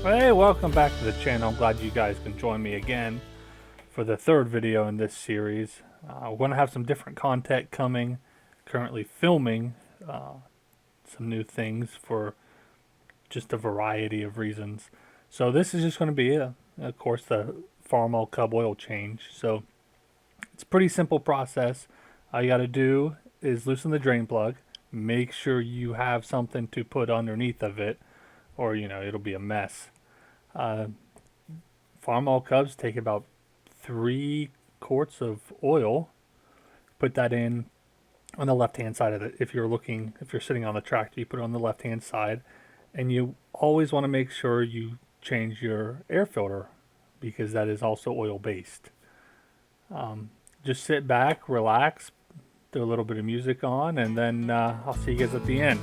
Hey, welcome back to the channel. I'm glad you guys can join me again for the third video in this series. We're going to have some different content coming. Currently filming some new things for just a variety of reasons. So this is just going to be, of course, the Farmall Cub oil change. So it's a pretty simple process. All you got to do is loosen the drain plug. Make sure you have something to put underneath of it, or it'll be a mess. Farmall Cubs take about 3 quarts of oil. Put that in on the left-hand side of it. If you're sitting on the tractor, you put it on the left-hand side, and you always want to make sure you change your air filter because that is also oil-based. Just sit back, relax, do a little bit of music on, and then I'll see you guys at the end.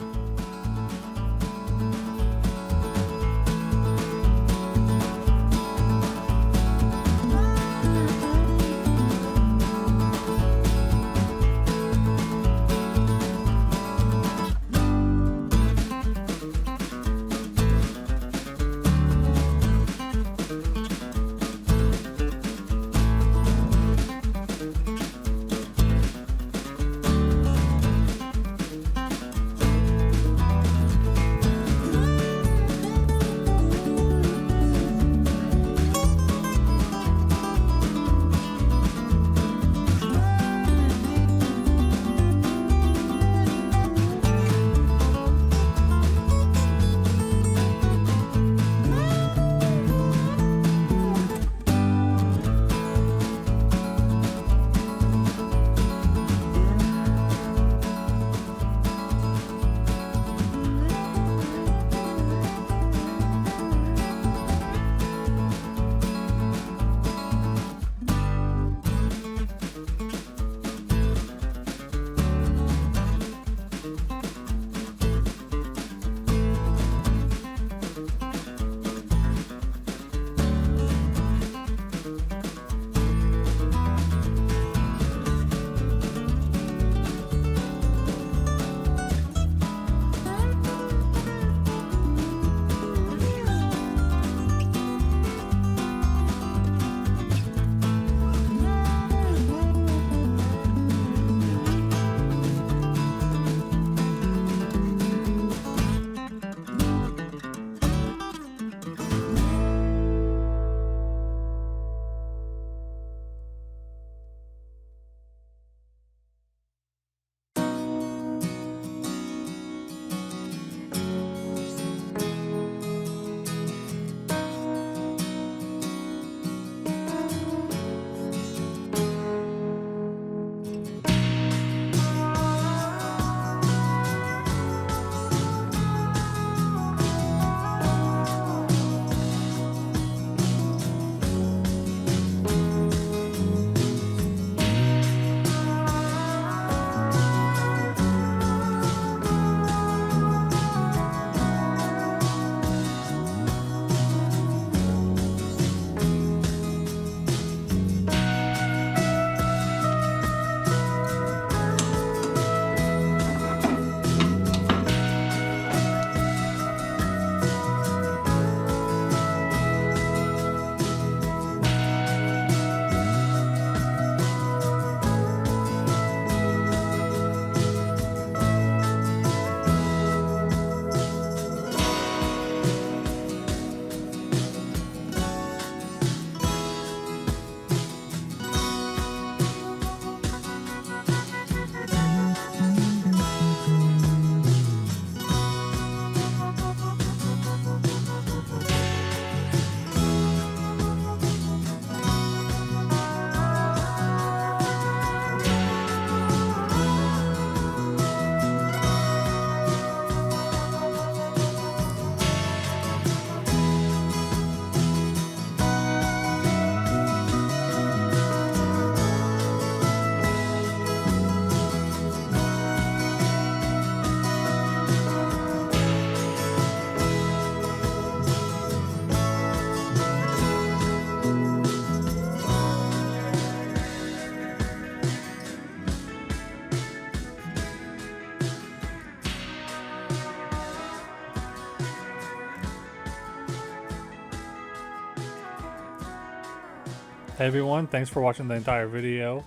Hey everyone, thanks for watching the entire video.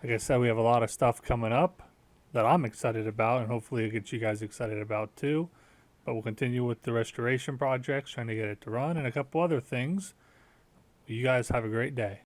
Like I said, we have a lot of stuff coming up that I'm excited about, and hopefully it gets you guys excited about too. But we'll continue with the restoration projects, trying to get it to run, and a couple other things. You guys have a great day.